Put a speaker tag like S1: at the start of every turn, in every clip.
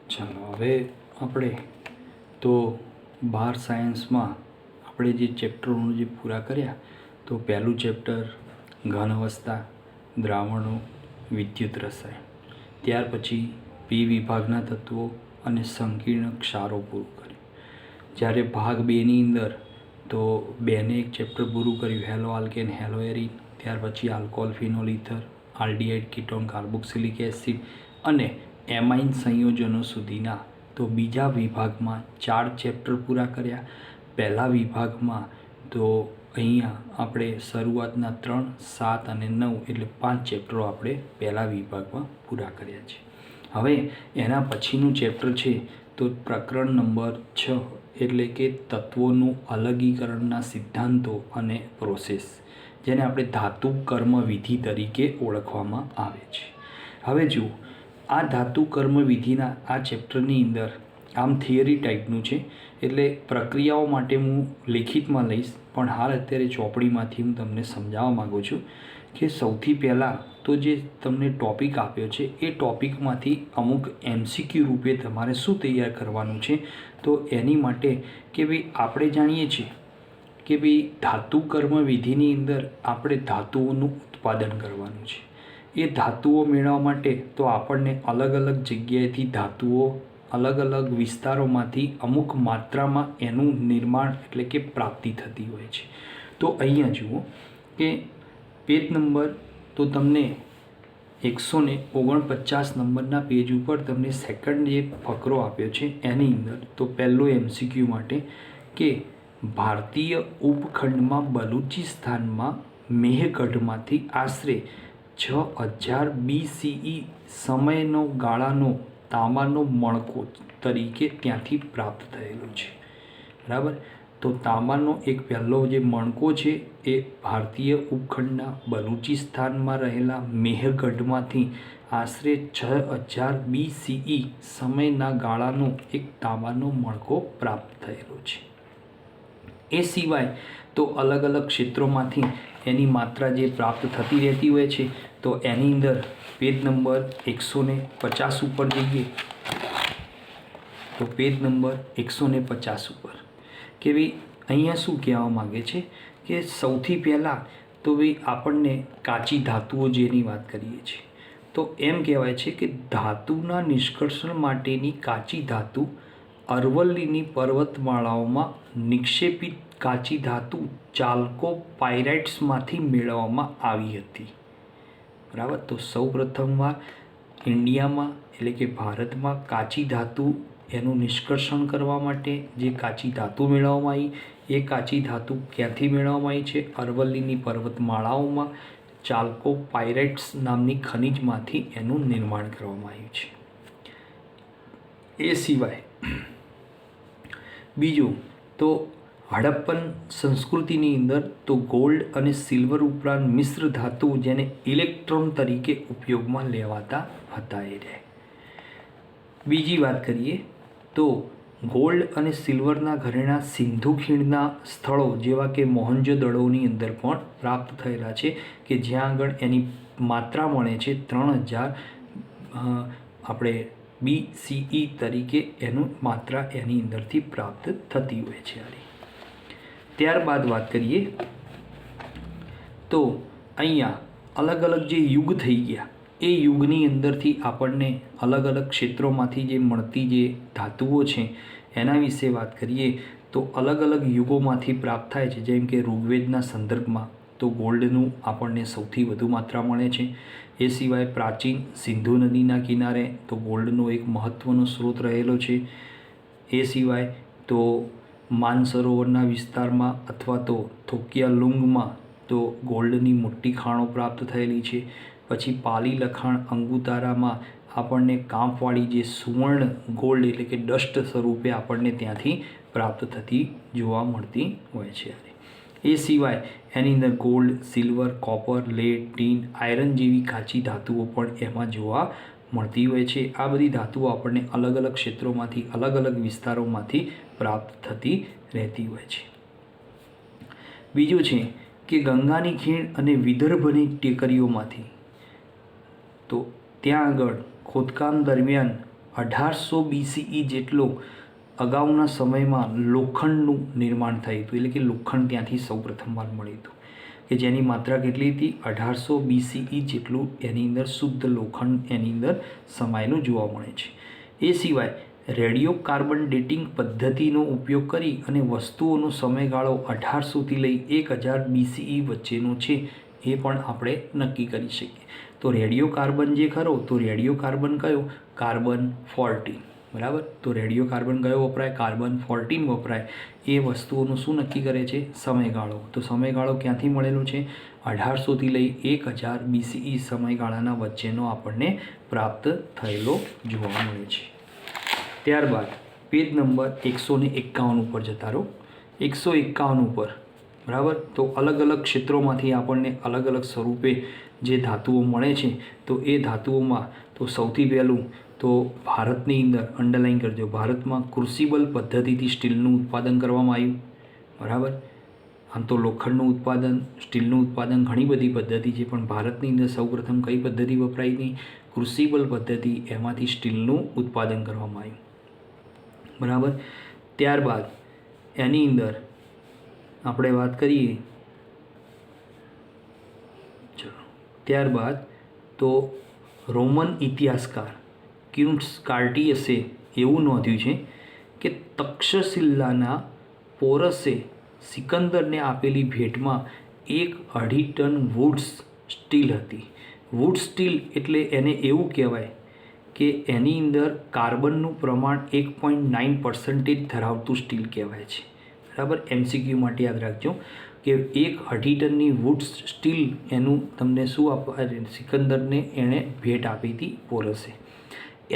S1: ચાલો હવે આપણે તો 12 સાયન્સમાં આપણે જે ચેપ્ટરોનું જે પૂરા કર્યા તો પહેલું ચેપ્ટર ઘન અવસ્થા, દ્રાવણો, વિદ્યુત રસાયણ, ત્યાર પછી પી વિભાગના તત્વો અને સંકીર્ણ ક્ષારો પૂરું કર્યું. જ્યારે ભાગ 2ની અંદર તો 2ને એક ચેપ્ટર પૂરું કર્યું, હેલો આલ્કેન, હેલો એરિન, ત્યાર પછી alcohol, phenol, ether, aldehyde, ketone, carboxylic acid અને એમાઇન સંયોજનો સુધીના તો બીજા વિભાગમાં 4 ચેપ્ટર પૂરા કર્યા. પહેલા વિભાગમાં તો અહીંયા આપણે શરૂઆતના 3, 7 અને 9 એટલે 5 ચેપ્ટરો આપણે પહેલા વિભાગમાં પૂરા કર્યા છે. હવે એના પછીનું ચેપ્ટર છે તો પ્રકરણ નંબર 6 એટલે કે તત્વોનું અલગીકરણના સિદ્ધાંતો અને પ્રોસેસ, જેને આપણે ધાતુ કર્મ વિધિ તરીકે ઓળખવામાં આવે છે. હવે જુઓ, આ ધાતુ કર્મ વિધિના આ ચેપ્ટરની અંદર આમ થિયરી ટાઈપનું છે, એટલે પ્રક્રિયાઓ માટે હું લેખિતમાં લઈશ, પણ હાલ અત્યારે ચોપડીમાંથી હું તમને સમજાવવા માગું છું કે સૌથી પહેલાં તો જે તમને ટૉપિક આપ્યો છે એ ટૉપિકમાંથી અમુક MCQ રૂપે તમારે શું તૈયાર કરવાનું છે. તો એની માટે કે ભાઈ આપણે જાણીએ છીએ કે ભાઈ ધાતુ કર્મ વિધિની અંદર આપણે ધાતુઓનું ઉત્પાદન કરવાનું છે. એ ધાતુઓ મેળવવા માટે તો આપણને અલગ અલગ જગ્યાએથી ધાતુઓ અલગ અલગ વિસ્તારોમાંથી અમુક માત્રામાં એનું નિર્માણ એટલે કે પ્રાપ્તિ થતી હોય છે. તો અહીંયા જુઓ કે પેજ નંબર તો તમને 149 નંબરના પેજ ઉપર તમને સેકન્ડ જે ફકરો આપ્યો છે એની અંદર તો પહેલો MCQ માટે કે ભારતીય ઉપખંડમાં બલુચિસ્તાનમાં મેહગઢમાંથી આશરે 6000 BCE સમયનો ગાળાનો તાંબાનો મણકો તરીકે ત્યાંથી પ્રાપ્ત થયેલો છે. બરાબર, તો તાંબાનો એક પહેલો જે મણકો છે એ ભારતીય ઉપખંડના બલુચિસ્તાનમાં રહેલા મેહગઢમાંથી આશરે 6000 BCE સમયના ગાળાનો એક તાંબાનો મણકો પ્રાપ્ત થયેલો છે. એ સિવાય તો અલગ અલગ ક્ષેત્રોમાંથી એની માત્રા જે પ્રાપ્ત થતી રહેતી હોય છે. તો એની અંદર પેજ નંબર 150 ઉપર જઈએ તો પેજ નંબર 150 ઉપર કે ભાઈ અહીંયા શું કહેવા માગે છે કે સૌથી પહેલાં તો ભાઈ આપણને કાચી ધાતુઓ જેની વાત કરીએ છીએ તો એમ કહેવાય છે કે ધાતુના નિષ્કર્ષણ માટેની કાચી ધાતુ અરવલ્લીની પર્વતમાળાઓમાં નિક્ષેપિત કાચી ધાતુ ચાલ્કોપાયરાઇટ્સમાંથી મેળવવામાં આવી હતી. બરાબર, તો સૌ પ્રથમવાર ઇન્ડિયામાં એટલે કે ભારતમાં કાચી ધાતુ એનું નિષ્કર્ષણ કરવા માટે જે કાચી ધાતુ મેળવવામાં આવી એ કાચી ધાતુ ક્યાંથી મેળવવામાં આવી છે? અરવલ્લીની પર્વતમાળાઓમાં ચાલ્કોપાયરાઇટ્સ નામની ખનિજમાંથી એનું નિર્માણ કરવામાં આવ્યું છે. એ સિવાય બીજું તો હડપ્પન સંસ્કૃતિની અંદર તો ગોલ્ડ અને સિલ્વર ઉપરાંત મિશ્ર ધાતુ જેને ઇલેક્ટ્રોન તરીકે ઉપયોગમાં લેવાતા હતા એ રહે. બીજી વાત કરીએ તો ગોલ્ડ અને સિલ્વરના ઘરેણા સિંધુ ખીણના સ્થળો જેવા કે મોહનજોદડોની અંદર પણ પ્રાપ્ત થયેલા છે કે જ્યાં આગળ એની માત્રા મળે છે 3000 આપણે BCE તરીકે એનું માત્રા એની અંદરથી પ્રાપ્ત થતી હોય છે. ત્યારબાદ વાત કરીએ તો અહીંયા અલગ અલગ જે યુગ થઈ ગયા એ યુગની અંદરથી આપણને અલગ અલગ ક્ષેત્રોમાંથી જે મળતી જે ધાતુઓ છે એના વિશે વાત કરીએ તો અલગ અલગ યુગોમાંથી પ્રાપ્ત થાય છે. જેમ કે ઋગ્વેદના સંદર્ભમાં તો ગોલ્ડનું આપણને સૌથી વધુ માત્રા મળે છે. એ સિવાય પ્રાચીન સિંધુ નદીના કિનારે તો ગોલ્ડનો એક મહત્ત્વનો સ્ત્રોત રહેલો છે. એ સિવાય તો માનસરોવરના વિસ્તારમાં અથવા તો થોકિયાલુંગમાં તો ગોલ્ડની મોટી ખાણો પ્રાપ્ત થયેલી છે. પછી પાલી લખાણ અંગુતારામાં આપણને કાંપવાળી જે સુવર્ણ ગોલ્ડ એટલે કે ડસ્ટ સ્વરૂપે આપણને ત્યાંથી પ્રાપ્ત થતી જોવા મળતી હોય છે. એ સિવાય એની અંદર gold, silver, copper, lead, tin, iron જેવી કાચી ધાતુઓ પણ એમાં જોવા મળતી હોય છે. આ બધી ધાતુઓ આપણને અલગ અલગ ક્ષેત્રોમાંથી અલગ અલગ વિસ્તારોમાંથી પ્રાપ્ત થતી રહેતી હોય છે. બીજું છે કે ગંગાની ખીણ અને વિદર્ભની ટેકરીઓમાંથી તો ત્યાં આગળ ખોદકામ દરમિયાન 1800 BCE જેટલો અગાઉના સમયમાં લોખંડનું નિર્માણ થયું હતું, એટલે કે લોખંડ ત્યાંથી સૌપ્રથમવાર મળ્યું હતું, કે જેની માત્રા કેટલી હતી? 1800 BCE જેટલું એની અંદર શુદ્ધ લોખંડ એની અંદર સમાયેલું જોવા મળે છે. એ સિવાય રેડિયો કાર્બન ડેટિંગ પદ્ધતિનો ઉપયોગ કરી અને વસ્તુઓનો સમયગાળો 1800થી લઈ 1000 BCE વચ્ચેનો છે એ પણ આપણે નક્કી કરી શકીએ. તો રેડિયો કાર્બન જે ખરો, તો રેડિયો કાર્બન કયો? કાર્બન 14, બરાબર. તો રેડિયો કાર્બન કયો વપરાય? કાર્બન 14 વપરાય. એ વસ્તુઓનું શું નક્કી કરે છે? સમયગાળો. તો સમયગાળો ક્યાંથી મળેલો છે? 1800થી લઈ 1000 BCE સમયગાળાના વચ્ચેનો આપણને પ્રાપ્ત થયેલો જોવા મળે છે. ત્યારબાદ પેજ નંબર 151 ઉપર જતા રહો. 151 ઉપર, બરાબર. તો અલગ અલગ ક્ષેત્રોમાંથી આપણને અલગ અલગ સ્વરૂપે જે ધાતુઓ મળે છે, તો એ ધાતુઓમાં તો સૌથી પહેલું તો ભારતની અંદર અંડરલાઈન કરજો, ભારતમાં ક્રુસિબલ પદ્ધતિથી સ્ટીલનું ઉત્પાદન કરવામાં આવ્યું, બરાબર. આમ તો લોખંડનું ઉત્પાદન, સ્ટીલનું ઉત્પાદન ઘણી બધી પદ્ધતિ છે, પણ ભારતની અંદર સૌપ્રથમ કઈ પદ્ધતિ વપરાઈ હતી? ક્રુસિબલ પદ્ધતિ. એમાંથી સ્ટીલનું ઉત્પાદન કરવામાં આવ્યું, બરાબર. ત્યારબાદ એની અંદર આપણે વાત કરીએ, ચલો ત્યારબાદ તો રોમન ઇતિહાસકાર ક્વિન્ટસ કાર્ટિયસે એવું નોંધ્યું છે કે તક્ષશિલાના પોરસે સિકંદરને આપેલી ભેટમાં 1.5 ટન વુડ્સ સ્ટીલ હતી. વુડ સ્ટીલ એટલે એને એવું કહેવાય કે એની અંદર કાર્બનનું પ્રમાણ 1.9% ધરાવતું સ્ટીલ કહેવાય છે, બરાબર. MCQ માટે યાદ રાખજો કે 1.5 ટનની વુડ સ્ટીલ એનું તમને શું આપવા, સિકંદરને એણે ભેટ આપી હતી પોરસે.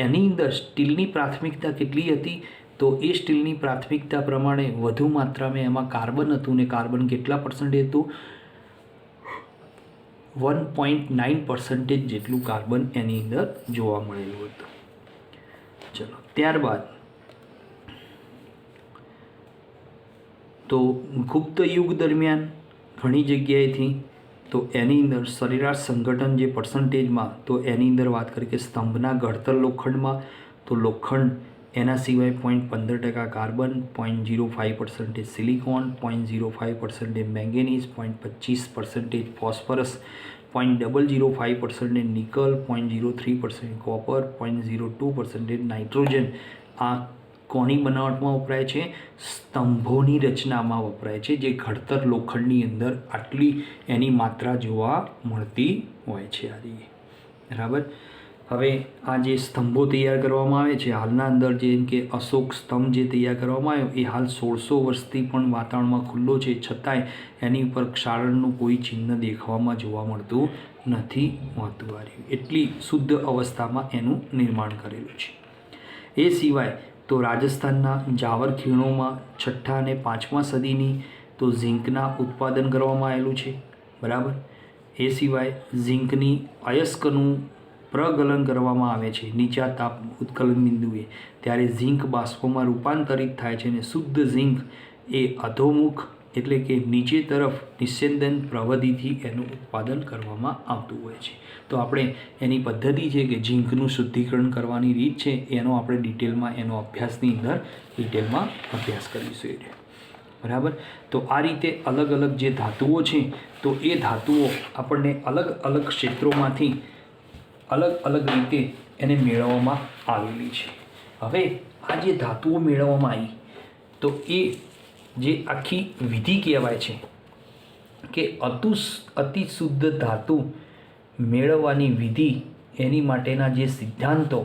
S1: એની અંદર સ્ટીલની પ્રાથમિકતા કેટલી હતી? તો એ સ્ટીલની પ્રાથમિકતા પ્રમાણે વધુ માત્રામાં એમાં કાર્બન હતું, ને કાર્બન કેટલા પર્સન્ટેજ હતું? 1.9% જેટલું કાર્બન એની અંદર જોવા મળેલું હતું. ચલો ત્યારબાદ તો ગુપ્ત યુગ દરમિયાન ઘણી જગ્યાએથી તો એની અંદર સરેરાશ સંગઠન જે પર્સન્ટેજમાં, તો એની અંદર વાત કરીએ કે સ્તંભના ઘડતર લોખંડમાં તો લોખંડ, એના સિવાય 0.15% carbon, 0.05% silicon, 0.05% manganese, 0.25% phosphorus, 0.005% nickel, 0.03% copper, 0.02% nitrogen. આ કોની બનાવટમાં વપરાય છે? સ્તંભોની રચનામાં વપરાય છે, જે ઘડતર લોખંડની અંદર આટલી એની માત્રા જોવા મળતી હોય છે. બરાબર. હવે આ જે સ્તંભો તૈયાર કરવામાં આવે છે હાલના અંદર, જેમ કે અશોક સ્તંભ જે તૈયાર કરવામાં આવ્યો એ હાલ 1600 વર્ષથી પણ વાતાવરણમાં ખુલ્લો છે, છતાંય એની ઉપર ક્ષારણનું કોઈ ચિહ્ન દેખાવામાં જોવા મળતું નથી હોતું. એટલી શુદ્ધ અવસ્થામાં એનું નિર્માણ કરેલું છે. એ સિવાય તો રાજસ્થાનના જાવર ખીણોમાં 6ઠ્ઠા અને 5મા સદીની તો ઝીંકના ઉત્પાદન કરવામાં આવેલું છે, બરાબર. એ સિવાય ઝીંકની અયસ્કનું પ્રગલન કરવામાં આવે છે નીચા તાપ ઉત્કલન બિંદુએ, ત્યારે ઝીંક બાષ્પમાં રૂપાંતરિત થાય છે અને શુદ્ધ ઝીંક એ અધોમુખ એટલે કે નીચે તરફ નિસ્યંદન પ્રવધિથી એનું ઉત્પાદન કરવામાં આવતું હોય છે. તો આપણે એની પદ્ધતિ છે કે ઝીંકનું શુદ્ધિકરણ કરવાની રીત છે, એનો આપણે ડિટેલમાં એનો અભ્યાસની અંદર ડિટેલમાં અભ્યાસ કરીશું, બરાબર. તો આ રીતે અલગ અલગ જે ધાતુઓ છે, તો એ ધાતુઓ આપણને અલગ અલગ ક્ષેત્રોમાંથી અલગ અલગ રીતે એને મેળવવામાં આવેલી છે. હવે આ જે ધાતુઓ મેળવવામાં આવી, તો એ જે આખી વિધિ કહેવાય છે કે અતિ શુદ્ધ ધાતુ મેળવવાની વિધિ, એની માટેના જે સિદ્ધાંતો,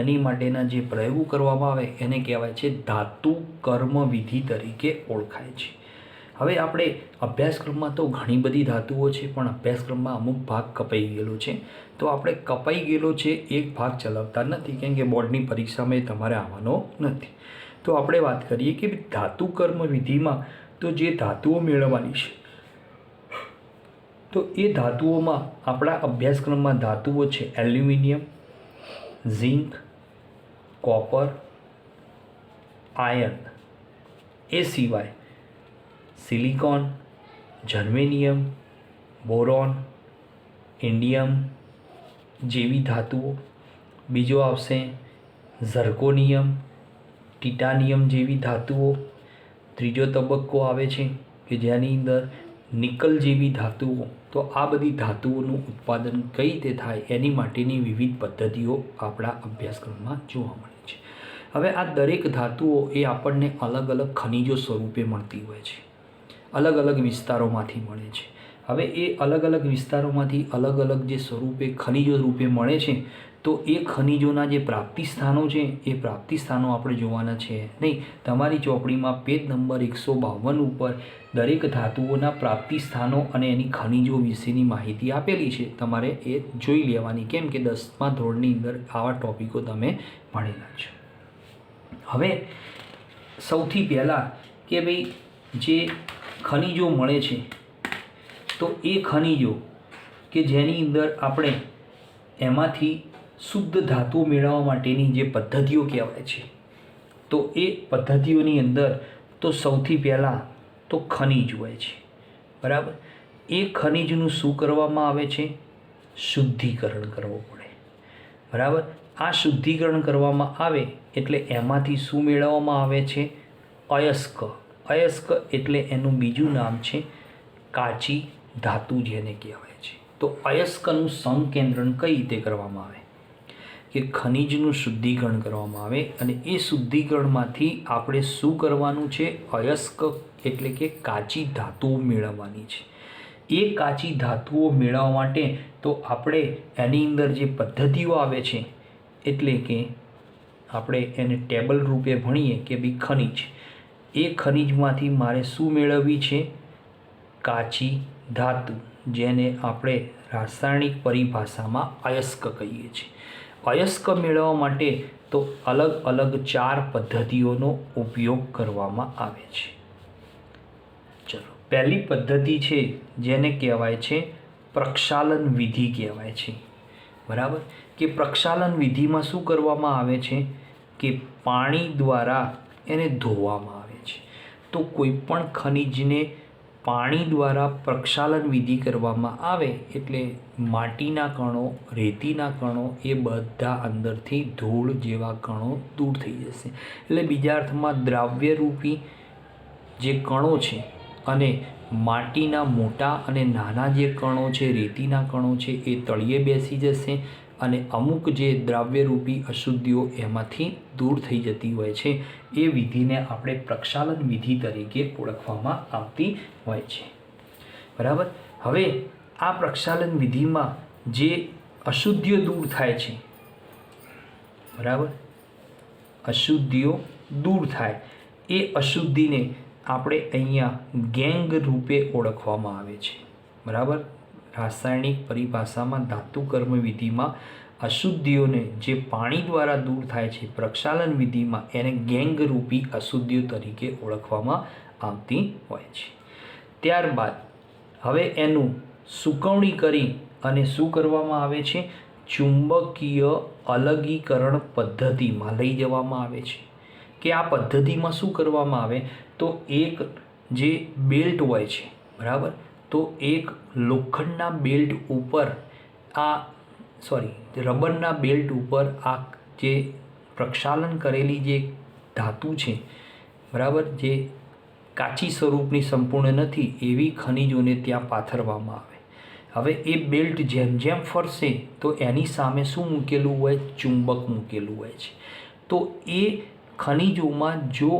S1: એની માટેના જે પ્રયોગો કરવામાં આવે એને કહેવાય છે ધાતુ કર્મ વિધિ તરીકે ઓળખાય છે. હવે આપણે અભ્યાસક્રમમાં તો ઘણી બધી ધાતુઓ છે, પણ અભ્યાસક્રમમાં અમુક ભાગ કપાઈ ગયેલો છે, તો આપણે કપાઈ ગયેલો છે એક ભાગ ચલાવતા નથી, કેમ કે બોર્ડની પરીક્ષામાં એ તમારે આવવાનો નથી. તો આપણે વાત કરીએ કે ધાતુ કર્મ વિધિમાં તો જે ધાતુઓ મેળવવાની છે, તો એ ધાતુઓમાં આપણા અભ્યાસક્રમમાં ધાતુઓ છે એલ્યુમિનિયમ, ઝિંક, કોપર, આયર્ન. એ સિવાય સિલિકોન, જર્મેનિયમ, બોરોન, ઇન્ડિયમ જેવી ધાતુઓ. બીજો આવશે ઝર્કોનિયમ, ટિટાનિયમ જેવી ધાતુઓ. ત્રીજો તબક્કો આવે છે કે જેની અંદર નિકલ જેવી ધાતુઓ. તો આ બધી ધાતુઓનું ઉત્પાદન કઈ રીતે થાય એની માટેની વિવિધ પદ્ધતિઓ આપણા અભ્યાસક્રમમાં જોવા મળે છે. હવે આ દરેક ધાતુઓ એ આપણને અલગ અલગ ખનિજો સ્વરૂપે મળતી હોય છે, અલગ અલગ વિસ્તારોમાંથી મળે છે. હવે એ અલગ અલગ વિસ્તારોમાંથી અલગ અલગ જે સ્વરૂપે ખનિજો રૂપે મળે છે, તો એ ખનિજોના જે પ્રાપ્તિ સ્થાનો છે એ પ્રાપ્તિ સ્થાનો આપણે જોવાના છે નહીં. તમારી ચોપડીમાં પેજ નંબર 152 ઉપર દરેક ધાતુઓના પ્રાપ્તિ સ્થાનો અને એની ખનિજો વિશેની માહિતી આપેલી છે. તમારે એ જોઈ લેવાની, કેમ કે 10મા ધોરણની અંદર આવા ટોપિકો તમે ભણેલા છો. હવે સૌથી પહેલાં કે ભાઈ જે ખનિજો મળે છે, તો એ ખનિજો કે જેની અંદર આપણે એમાંથી શુદ્ધ ધાતુ મેળવવા માટેની જે પદ્ધતિઓ કહેવાય છે, તો એ પદ્ધતિઓની અંદર તો સૌથી પહેલાં તો ખનિજ હોય છે. બરાબર. એ ખનિજનું શું કરવામાં આવે છે? શુદ્ધિકરણ કરવું પડે. બરાબર. આ શુદ્ધિકરણ કરવામાં આવે એટલે એમાંથી શું મેળવવામાં આવે છે? અયસ્ક. અયસ્ક એટલે એનું બીજું નામ છે કાચી ધાતુ, જેને કહેવાય છે. તો અયસ્કનું સંકેન્દ્રણ કઈ રીતે કરવામાં આવે? કે ખનિજનું શુદ્ધિકરણ કરવામાં આવે અને એ શુદ્ધિકરણમાંથી આપણે શું કરવાનું છે? અયસ્ક એટલે કે કાચી ધાતુઓ મેળવવાની છે. એ કાચી ધાતુઓ મેળવવા માટે તો આપણે એની અંદર જે પદ્ધતિઓ આવે છે, એટલે કે આપણે એને ટેબલ રૂપે ભણીએ કે ભાઈ ખનિજ, એ ખનિજમાંથી મારે શું મેળવવી છે? કાચી ધાતુ, જેને આપણે રાસાયણિક પરિભાષામાં અયસ્ક કહીએ છીએ. અયસ્ક મેળવવા માટે તો અલગ અલગ 4 પદ્ધતિઓનો ઉપયોગ કરવામાં આવે છે. ચલો, પહેલી પદ્ધતિ છે જેને કહેવાય છે પ્રક્ષાલન વિધિ કહેવાય છે. બરાબર. કે પ્રક્ષાલન વિધિમાં શું કરવામાં આવે છે? કે પાણી દ્વારા એને ધોવામાં આવે છે. તો કોઈ પણ ખનિજને પાણી દ્વારા પ્રક્ષાલન વિધિ કરવામાં આવે એટલે માટીના કણો, રેતીના કણો એ બધા અંદરથી ધૂળ જેવા કણો દૂર થઈ જશે. એટલે બીજા અર્થમાં દ્રાવ્યરૂપી જે કણો છે અને માટીના મોટા અને નાના જે કણો છે, રેતીના કણો છે, એ તળિયે બેસી જશે અને અમુક જે દ્રાવ્યરૂપી અશુદ્ધિઓ એમાંથી દૂર થઈ જતી હોય છે. એ વિધિને આપણે પ્રક્ષાલન વિધિ તરીકે ઓળખવામાં આવતી હોય છે. બરાબર. હવે આ પ્રક્ષાલન વિધિમાં જે અશુદ્ધિઓ દૂર થાય છે, બરાબર, અશુદ્ધિઓ દૂર થાય, એ અશુદ્ધિને આપણે અહીંયા ગેંગ રૂપે ઓળખવામાં આવે છે. બરાબર. રાસાયણિક પરિભાષામાં ધાતુ કર્મ વિધિમાં અશુદ્ધિઓને જે પાણી દ્વારા દૂર થાય છે, પ્રક્ષાલન વિધિમાં એને ગેંગ રૂપી અશુદ્ધિઓ તરીકે ઓળખવામાં આવતી હોય છે. ત્યારબાદ હવે એનું સૂકવણી કરી અને શું કરવામાં આવે છે? ચુંબકીય અલગીકરણ પદ્ધતિમાં લઈ જવામાં આવે છે. કે આ પદ્ધતિમાં શું કરવામાં આવે? તો એક જે બેલ્ટ હોય છે, બરાબર, તો એક લોખંડના બેલ્ટ ઉપર રબરના બેલ્ટ ઉપર આ જે પ્રક્ષાલન કરેલી જે ધાતુ છે, બરાબર, જે કાચી સ્વરૂપની સંપૂર્ણ નથી એવી ખનિજોને ત્યાં પાથરવામાં આવે. હવે એ બેલ્ટ જેમ જેમ ફરશે તો એની સામે શું મૂકેલું હોય? ચુંબક મૂકેલું હોય છે. તો એ ખનિજોમાં જો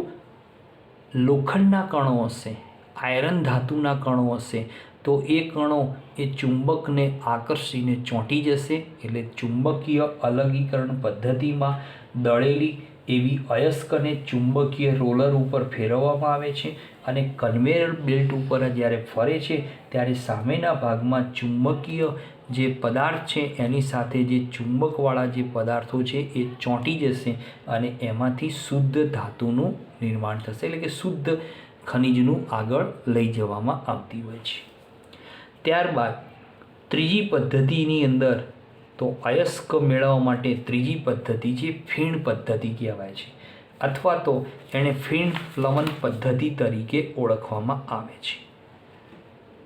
S1: લોખંડના કણો હશે, આયરન ધાતુના કણો હશે, તો એ કણો એ ચુંબકને આકર્ષીને ચોંટી જશે. એટલે ચુંબકીય અલગીકરણ પદ્ધતિમાં દળેલી એવી અયસ્કને ચુંબકીય રોલર ઉપર ફેરવવામાં આવે છે અને કન્વેયર બેલ્ટ ઉપર જ્યારે ફરે છે ત્યારે સામેના ભાગમાં ચુંબકીય જે પદાર્થ છે એની સાથે જે ચુંબકવાળા જે પદાર્થો છે એ ચોંટી જશે અને એમાંથી શુદ્ધ ધાતુનું નિર્માણ થશે. એટલે કે શુદ્ધ ખનિજનું આગળ લઈ જવામાં આવતી હોય છે. ત્યારબાદ ત્રીજી પદ્ધતિની અંદર તો અયસ્ક મેળવવા માટે ત્રીજી પદ્ધતિ છે ફીણ પદ્ધતિ કહેવાય છે, અથવા તો એને ફીણ પ્લવન પદ્ધતિ તરીકે ઓળખવામાં આવે છે.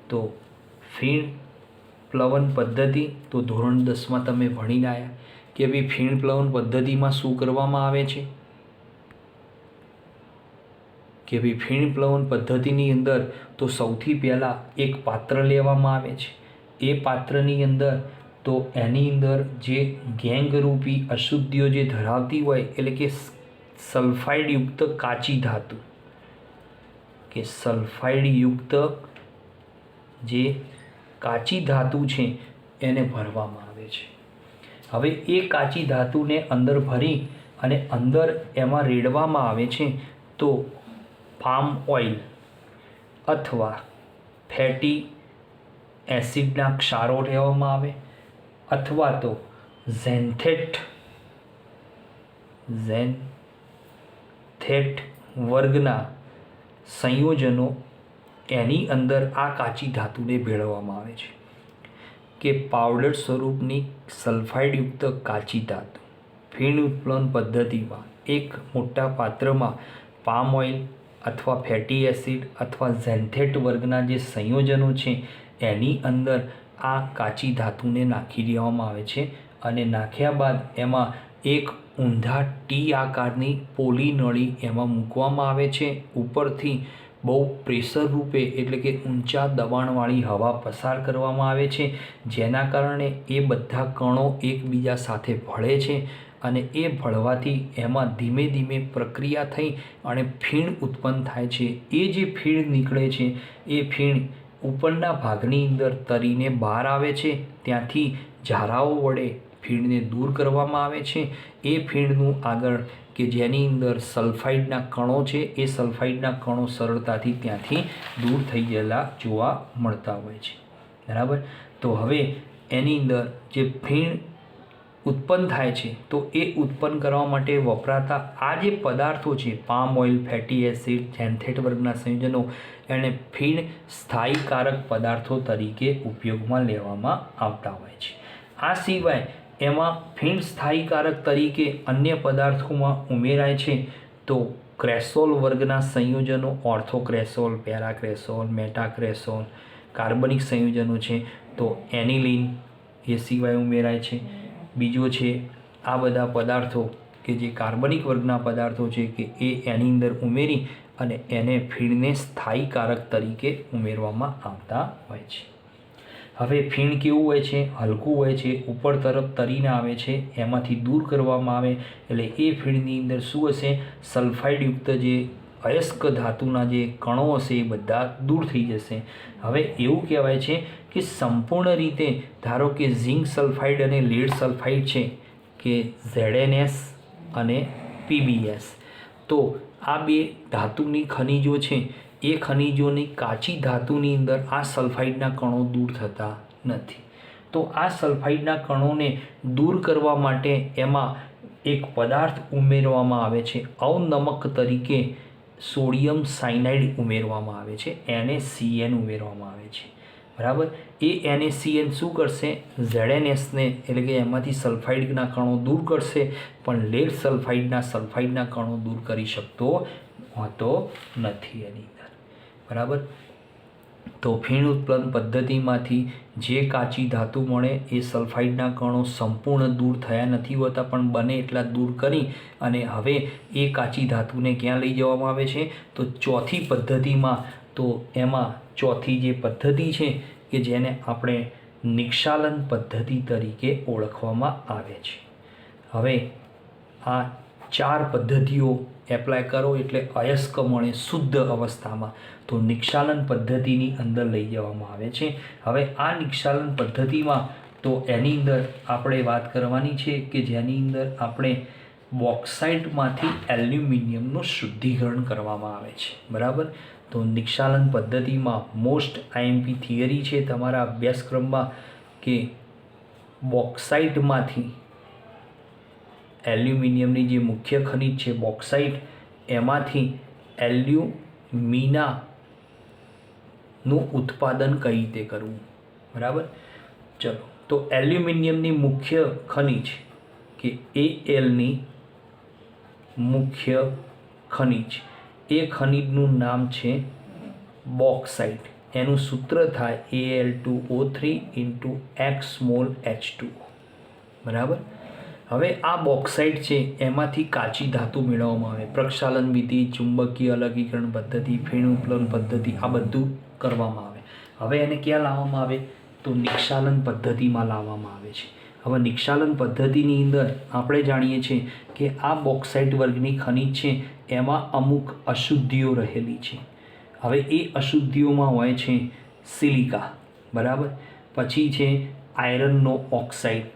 S1: તો ફીણ પ્લવન પદ્ધતિ તો ધોરણ 10માં તમે ભણીને આવ્યા કે ભાઈ ફીણ પ્લવન પદ્ધતિમાં શું કરવામાં આવે છે કે ભાઈ ફીણ પ્લવન પદ્ધતિની અંદર તો સૌથી પહેલાં એક પાત્ર લેવામાં આવે છે. એ પાત્રની અંદર તો એની અંદર જે ગેંગરૂપી અશુદ્ધિઓ જે ધરાવતી હોય એટલે કે સલ્ફાઇડયુક્ત કાચી ધાતુ કે સલ્ફાઇડયુક્ત જે કાચી ધાતુ છે એને ભરવામાં આવે છે. હવે એ કાચી ધાતુને અંદર ભરી અને અંદર એમાં રેડવામાં આવે છે તો પામ ઓઇલ અથવા ફેટી એસિડના ક્ષારો લેવામાં આવે અથવા તો ઝેન્થેટ વર્ગના સંયોજનો એની અંદર આ કાચી ધાતુને ભેળવવામાં આવે છે કે પાવડર સ્વરૂપની સલ્ફાઇડયુક્ત કાચી ધાતુ ફીણ ઉત્પ્લવન પદ્ધતિમાં એક મોટા પાત્રમાં પામ ઓઇલ અથવા ફેટી એસિડ અથવા ઝેન્થેટ વર્ગના જે સંયોજનો છે એની અંદર આ કાચી ધાતુને નાખી દેવામાં આવે છે અને નાખ્યા બાદ એમાં એક ઊંધા ટી આકારની પોલી નળી એમાં મૂકવામાં આવે છે. ઉપરથી બહુ પ્રેશર રૂપે એટલે કે ઊંચા દબાણવાળી હવા પસાર કરવામાં આવે છે જેના કારણે એ બધા કણો એકબીજા સાથે ભળે છે અને એ ભળવાથી એમાં ધીમે ધીમે પ્રક્રિયા થઈ અને ફીણ ઉત્પન્ન થાય છે. એ જે ફીણ નીકળે છે એ ફીણ ઉપરના ભાગની અંદર તરીને બહાર આવે છે. ત્યાંથી ઝારાઓ વડે ફીણને દૂર કરવામાં આવે છે. એ ફીણનું આગળ કે જેની અંદર સલ્ફાઇડના કણો છે એ સલ્ફાઇડના કણો સરળતાથી ત્યાંથી દૂર થઈ ગયેલા જોવા મળતા હોય છે. બરાબર. તો હવે એની અંદર જે ફીણ ઉત્પન્ન થાય છે તો એ ઉત્પન્ન કરવા માટે વપરાતા આ જે પદાર્થો છે પામ ઓઇલ ફેટી એસિડ ઝેન્થેટ વર્ગના સંયોજનો એને ફીણ સ્થાયીકારક પદાર્થો તરીકે ઉપયોગમાં લેવામાં આવતા હોય છે. આ સિવાય એમાં ફીણ સ્થાયીકારક તરીકે અન્ય પદાર્થોમાં ઉમેરાય છે તો ક્રેસોલ વર્ગના સંયોજનો ઓર્થોક્રેસોલ પેરાક્રેસોલ મેટાક્રેસોલ કાર્બનિક સંયોજનો છે તો એનિલિન એ સિવાય ઉમેરાય છે. બીજો છે આ બધા પદાર્થો કે જે કાર્બનિક વર્ગના પદાર્થો છે કે એ એની અંદર ઉમેરી અને એને ફીણને સ્થાયીકારક તરીકે ઉમેરવામાં આવતા હોય છે. હવે ફીણ કેવું હોય છે? હલકું હોય છે, ઉપર તરફ તરીને આવે છે, એમાંથી દૂર કરવામાં આવે એટલે એ ફીણની અંદર શું હશે? સલ્ફાઇડયુક્ત જે અયસ્ક ધાતુના જે કણો હશે એ બધા દૂર થઈ જશે. હવે એવું કહેવાય છે કે સંપૂર્ણ રીતે ધારો કે ઝિંક સલ્ફાઇડ અને લેડ સલ્ફાઇડ છે કે ZnS અને PbS તો આ બે ધાતુની ખનિજો છે એ ખનિજોની કાચી ધાતુની અંદર આ સલ્ફાઇડના કણો દૂર થતા નથી. તો આ સલ્ફાઇડના કણોને દૂર કરવા માટે એમાં એક પદાર્થ ઉમેરવામાં આવે છે. અવનમક તરીકે સોડિયમ સાયનાઇડ ઉમેરવામાં આવે છે, NaCN ઉમેરવામાં આવે છે. બરાબર. એ NaCN શું કરશે? ZnSને એટલે કે એમાંથી સલ્ફાઇડના કણો દૂર કરશે પણ લેડ સલ્ફાઇડના કણો દૂર કરી શકતો હોતો નથી એની અંદર. બરાબર. તો ફીણ ઉત્પ્લવન પદ્ધતિમાંથી જે કાચી ધાતુ મળે એ સલ્ફાઇડના કણો સંપૂર્ણ દૂર થયા નથી હોતા પણ બને એટલા દૂર કરી અને હવે એ કાચી ધાતુને ક્યાં લઈ જવામાં આવે છે? તો ચોથી પદ્ધતિમાં. તો એમાં ચોથી જે પદ્ધતિ છે કે જેને આપણે નિક્ષાલન પદ્ધતિ તરીકે ઓળખવામાં આવે છે. હવે આ 4 પદ્ધતિઓ એપ્લાય કરો એટલે અયસ્ક મળે શુદ્ધ અવસ્થામાં તો નિક્ષાલન પદ્ધતિની અંદર લઈ જવામાં આવે છે. હવે આ નિક્ષાલન પદ્ધતિમાં તો એની અંદર આપણે વાત કરવાની છે કે જેની અંદર આપણે બોક્સાઇટમાંથી એલ્યુમિનિયમનું શુદ્ધિકરણ કરવામાં આવે છે. બરાબર. તો નિક્ષાલન પદ્ધતિમાં મોસ્ટ IMP થિયરી છે તમારા અભ્યાસક્રમમાં કે બોક્સાઇટમાંથી એલ્યુમિનિયમની જે મુખ્ય ખનિજ છે બોક્સાઇટ એમાંથી એલ્યુમિનાનું ઉત્પાદન કઈ રીતે કરવું. બરાબર. ચલો. તો એલ્યુમિનિયમની મુખ્ય ખનિજ કે Alની મુખ્ય ખનિજ એ ખનિજનું નામ છે બોક્સાઇટ. એનું સૂત્ર થાય Al2O3 × X mol H2O. બરાબર. હવે આ બોક્સાઇટ છે એમાંથી કાચી ધાતુ મેળવવામાં આવે. પ્રક્ષાલન વિધિ, ચુંબકીય અલગીકરણ પદ્ધતિ, ફેણુત્પ્લવન પદ્ધતિ આ બધું કરવામાં આવે. હવે એને ક્યાં લાવવામાં આવે? તો નિક્ષાલન પદ્ધતિમાં લાવવામાં આવે છે. હવે નિક્ષાલન પદ્ધતિની અંદર આપણે જાણીએ છીએ કે આ બોક્સાઇટ વર્ગની ખનિજ છે એમાં અમુક અશુદ્ધિઓ રહેલી છે. હવે એ અશુદ્ધિઓમાં હોય છે સિલિકા, બરાબર, પછી છે આયરનનો ઓક્સાઇડ,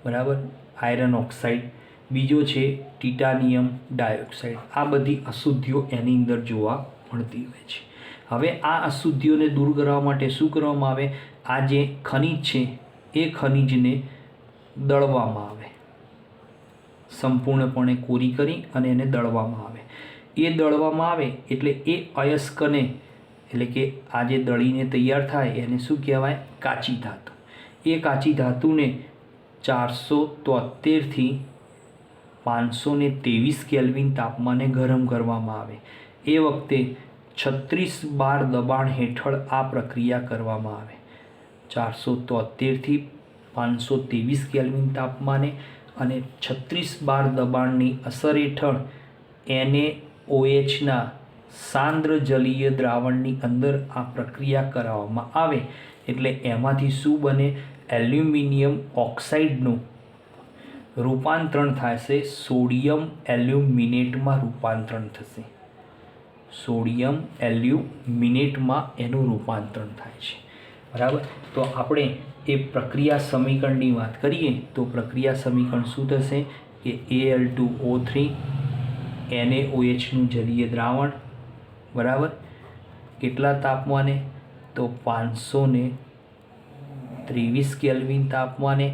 S1: બરાબર, આયરન ઓક્સાઇડ, બીજો છે ટિટાનિયમ ડાયોક્સાઇડ. આ બધી અશુદ્ધિઓ એની અંદર જોવા મળતી હોય છે. હવે આ અશુદ્ધિઓને દૂર કરવા માટે શું કરવામાં આવે? આ જે ખનિજ છે એ ખનિજને દળવામાં આવે, સંપૂર્ણપણે કોરી કરી અને એને દળવામાં આવે. એ દળવામાં આવે એટલે એ અયસ્કને, એટલે કે આ જે દળીને તૈયાર થાય એને શું કહેવાય? કાચી ધાતુ. એ કાચી ધાતુને 473થી 523 કેલ્વિન તાપમાને ગરમ કરવામાં આવે. એ વખતે 36 બાર દબાણ હેઠળ આ પ્રક્રિયા કરવામાં આવે. 473થી 523 કેલ્વિન તાપમાને અને 36 બાર દબાણની અસર હેઠળ NaOHના સાંદ્ર જલીય દ્રાવણની અંદર આ પ્રક્રિયા કરાવવામાં આવે એટલે એમાંથી શું બને? એલ્યુમિનિયમ ઓક્સાઇડનું રૂપાંતરણ થશે સોડિયમ એલ્યુમિનેટમાં રૂપાંતરણ થશે. સોડિયમ એલ્યુમિનેટમાં એનું રૂપાંતરણ થાય છે, બરાબર. તો આપણે એ પ્રક્રિયા સમીકરણની વાત કરીએ તો પ્રક્રિયા સમીકરણ શું થશે કે Al2O3 NaOHનું જલીય દ્રાવણ, બરાબર, કેટલા તાપમાને? તો 523 કેલ્વિન તાપમાને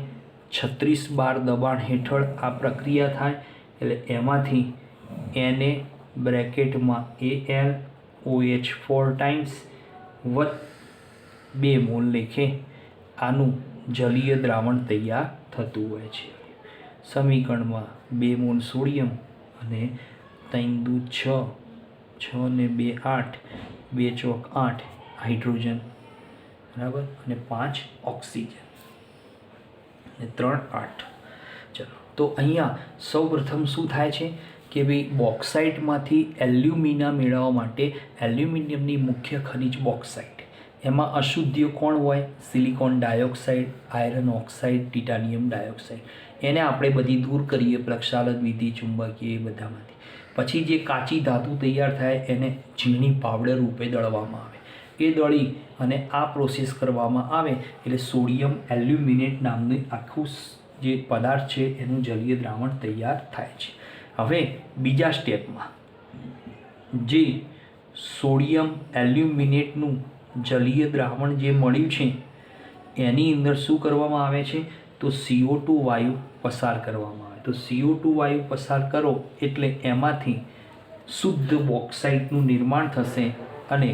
S1: 36 બાર દબાણ હેઠળ આ પ્રક્રિયા થાય એટલે એમાંથી Na બ્રેકેટમાં AlOH 4 ટાઈમ્સ 2 મોલ લેખે આનું જલીય દ્રાવણ તૈયાર થતું હોય છે. સમીકરણમાં 2 મોલ સોડિયમ અને 3 દુ 6, 6 ને 2 8, 2 ચોક 8 હાઇડ્રોજન, બરાબર, અને 5 ઓક્સિજન અને 3 8. ચલો, તો અહીંયા સૌપ્રથમ શું થાય છે કે ભાઈ બોક્સાઇટમાંથી એલ્યુમિના મેળવવા માટે એલ્યુમિનિયમની મુખ્ય ખનિજ બોક્સાઇટ, એમાં અશુદ્ધિઓ કોણ હોય? Silicon dioxide, iron oxide, titanium dioxide. એને આપણે બધી દૂર કરીએ પ્રક્ષાલન વિધિ, ચુંબકીય, એ બધામાંથી. પછી જે કાચી ધાતુ તૈયાર થાય એને ઝીણી પાવડર રૂપે દળવામાં આવે. એ દળી અને આ પ્રોસેસ કરવામાં આવે એટલે સોડિયમ એલ્યુમિનેટ નામનું આખું જે પદાર્થ છે એનું જલીય દ્રાવણ તૈયાર થાય છે. હવે બીજા સ્ટેપમાં જે સોડિયમ એલ્યુમિનેટનું જલીય દ્રાવણ જે મળ્યું છે એની અંદર શું કરવામાં આવે છે? તો CO2 વાયુ પસાર કરવામાં આવે. તો CO2 વાયુ પસાર કરો એટલે એમાંથી શુદ્ધ બોક્સાઇટનું નિર્માણ થશે અને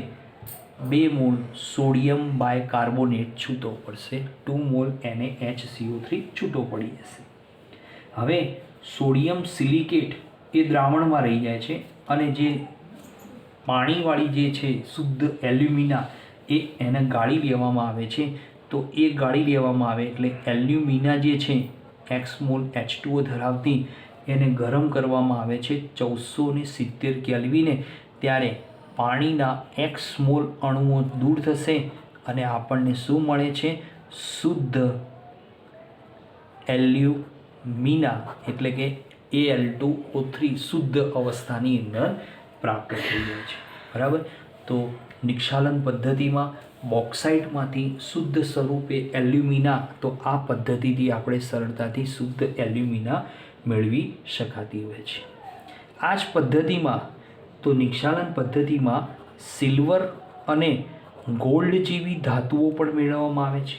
S1: 2 મોલ સોડિયમ બાયકાર્બોનેટ છૂટો પડશે. 2 મોલ NaHCO3 છૂટો પડી જશે. હવે સોડિયમ સિલિકેટ એ દ્રાવણમાં રહી જાય છે અને જે પાણીવાળી જે છે શુદ્ધ એલ્યુમિના એને ગાળી લેવામાં આવે છે. તો એ ગાળી લેવામાં આવે એટલે એલ્યુમિના જે છે x મોલ H2O ધરાવતી એને ગરમ કરવામાં આવે છે 1470 કેલ્વિને. ત્યારે પાણીના x મોલ અણુઓ દૂર થશે અને આપણને શું મળે છે? શુદ્ધ એલ્યુમિના એટલે કે Al2O3 શુદ્ધ અવસ્થાની અંદર પ્રાપ્ત થઈ જાય છે, બરાબર. તો નિક્ષાલન પદ્ધતિમાં બોક્સાઇટમાંથી શુદ્ધ સ્વરૂપે એલ્યુમિના, તો આ પદ્ધતિથી આપણે સરળતાથી શુદ્ધ એલ્યુમિના મેળવી શકાતી હોય છે. આ જ પદ્ધતિમાં તો નિક્ષાલન પદ્ધતિમાં સિલ્વર અને ગોલ્ડ જેવી ધાતુઓ પણ મેળવવામાં આવે છે,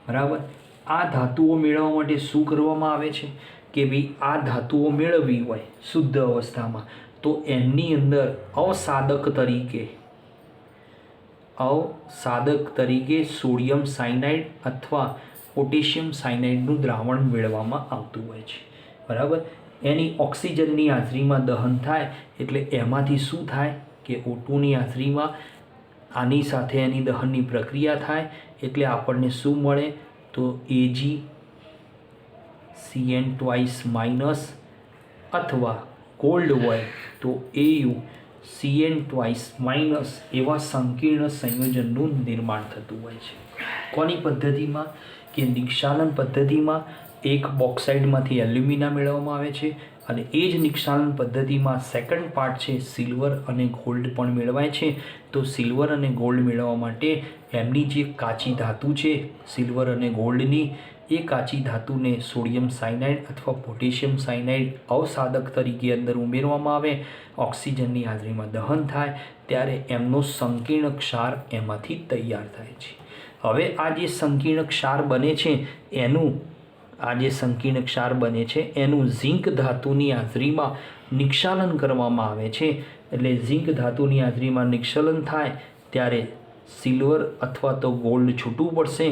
S1: બરાબર. આ ધાતુઓ મેળવવા માટે શું કરવામાં આવે છે કે ભાઈ આ ધાતુઓ મેળવવી હોય શુદ્ધ અવસ્થામાં તો એમની અંદર અવસાદક તરીકે સોડિયમ સાયનાઇડ અથવા પોટેશિયમ સાયનાઇડનું દ્રાવણ મેળવવામાં આવતું હોય છે, બરાબર. એની ઓક્સિજનની હાજરીમાં દહન થાય એટલે એમાંથી શું થાય કે O2ની હાજરીમાં આની સાથે એની દહનની પ્રક્રિયા થાય એટલે આપણને શું મળે? તો Ag Cn ટ્વાઇસ માઇનસ અથવા ગોલ્ડ હોય તો Au Cn ટ્વાઇસ માઇનસ એવા સંકીર્ણ સંયોજનનું નિર્માણ થતું હોય છે. કોની પદ્ધતિમાં? કે નિક્ષાલન પદ્ધતિમાં એક બોક્સાઇડમાંથી એલ્યુમિના મેળવવામાં આવે છે અને એ જ નિક્ષાલન પદ્ધતિમાં સેકન્ડ પાર્ટ છે સિલ્વર અને ગોલ્ડ પણ મેળવાય છે. તો સિલ્વર અને ગોલ્ડ મેળવવા માટે એમની જે કાચી ધાતુ છે સિલ્વર અને ગોલ્ડની, એ કાચી ધાતુને સોડિયમ સાયનાઇડ અથવા પોટેશિયમ સાયનાઇડ અવસાધક તરીકે અંદર ઉમેરવામાં આવે, ઓક્સિજનની હાજરીમાં દહન થાય ત્યારે એમનો સંકીર્ણ ક્ષાર એમાંથી તૈયાર થાય છે. હવે આ જે સંકીર્ણ ક્ષાર બને છે એનું ઝિંક ધાતુની હાજરીમાં નિક્ષાલન કરવામાં આવે છે. એટલે ઝિંક ધાતુની હાજરીમાં નિક્ષલન થાય ત્યારે સિલ્વર અથવા તો ગોલ્ડ છૂટું પડશે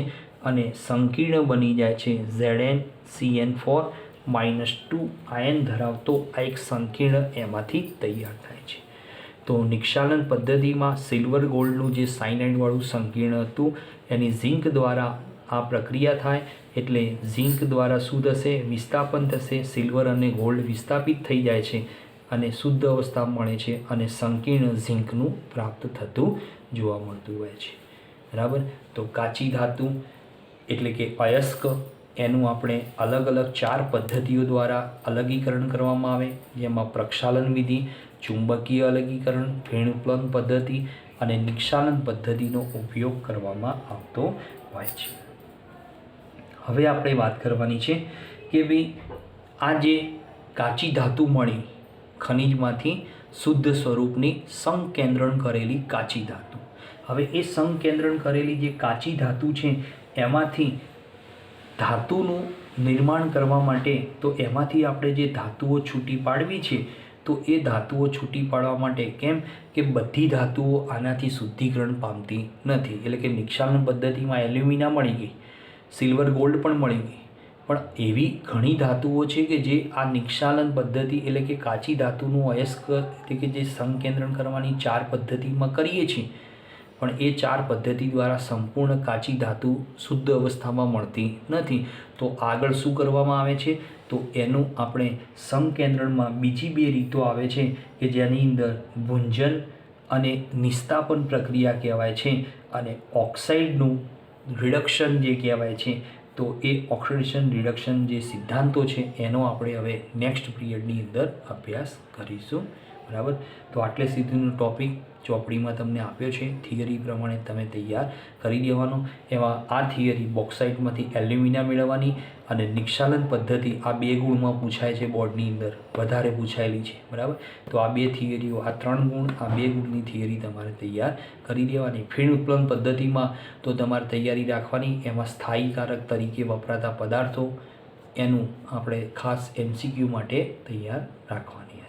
S1: અને સંકીર્ણ બની જાય છે ZnCN4-2 આયન ધરાવતો આ એક સંકીર્ણ એમાંથી તૈયાર થાય છે. તો નિક્ષાલન પદ્ધતિમાં સિલ્વર ગોલ્ડનું જે સાયનાઇડવાળું સંકીર્ણ હતું એની ઝિંક દ્વારા આ પ્રક્રિયા થાય એટલે ઝિંક દ્વારા શું થશે? વિસ્થાપન થશે. સિલ્વર અને ગોલ્ડ વિસ્થાપિત થઈ જાય છે અને શુદ્ધ અવસ્થા મળે છે અને સંકીર્ણ ઝિંકનું પ્રાપ્ત થતું જોવા મળતું હોય છે. બરાબર. તો કાચી ધાતુ એટલે કે અયસ્ક એનું આપણે અલગ અલગ 4 પદ્ધતિઓ દ્વારા અલગીકરણ કરવામાં આવે, જેમાં પ્રક્ષાલન વિધિ, ચુંબકીય અલગીકરણ, ફેણુપ્લન પદ્ધતિ અને નિક્ષાલન પદ્ધતિનો ઉપયોગ કરવામાં આવતો હોય છે. હવે આપણે વાત કરવાની છે કે ભાઈ આ જે કાચી ધાતુ મળી ખનિજમાંથી શુદ્ધ સ્વરૂપની સંકેન્દ્રણ કરેલી કાચી ધાતુ, હવે એ સંકેન્દ્રણ કરેલી જે કાચી ધાતુ છે એમાંથી ધાતુનું નિર્માણ કરવા માટે તો એમાંથી આપણે જે ધાતુઓ છૂટી પાડવી છે તો એ ધાતુઓ છૂટી પાડવા માટે કેમ કે બધી ધાતુઓ આનાથી શુદ્ધિકરણ પામતી નથી. એટલે કે નિક્ષાલન પદ્ધતિમાં એલ્યુમિના મળી ગઈ, સિલ્વર ગોલ્ડ પણ મળી ગઈ, પણ એવી ઘણી ધાતુઓ છે કે જે આ નિક્ષાલન પદ્ધતિ એટલે કે કાચી ધાતુનું અયસ્ક એટલે કે જે સંકેન્દ્રણ કરવાની 4 પદ્ધતિમાં કરીએ છીએ પણ એ 4 પદ્ધતિ દ્વારા સંપૂર્ણ કાચી ધાતુ શુદ્ધ અવસ્થામાં મળતી નથી. તો આગળ શું કરવામાં આવે છે? તો એનું આપણે સંકેન્દ્રણમાં બીજી 2 રીતો આવે છે કે જેની અંદર ભુંજન અને નિસ્તાપન પ્રક્રિયા કહેવાય છે અને ઓક્સાઇડનું રિડક્શન જે કહેવાય છે. તો એ ઓક્સિડેશન રિડક્શન જે સિદ્ધાંતો છે એનો આપણે હવે નેક્સ્ટ પિરિયડની અંદર અભ્યાસ કરીશું. બરાબર. તો આટલે સુધીનો ટૉપિક ચોપડીમાં તમને આપ્યો છે, થિયરી પ્રમાણે તમે તૈયાર કરી દેવાનો. એમાં આ થિયરી બોક્સાઇટમાંથી એલ્યુમિના મેળવવાની અને નિક્ષાલન પદ્ધતિ આ 2 ગુણમાં પૂછાય છે, બોર્ડની અંદર વધારે પૂછાયેલી છે. બરાબર. તો આ 2 થિયરીઓ, આ 3 ગુણ, આ 2 ગુણની થિયરી તમારે તૈયાર કરી દેવાની. ફીણ ઉત્પન્ન પદ્ધતિમાં તો તમારે તૈયારી રાખવાની, એમાં સ્થાયીકારક તરીકે વપરાતા પદાર્થો એનું આપણે ખાસ MCQ માટે તૈયાર રાખવાની.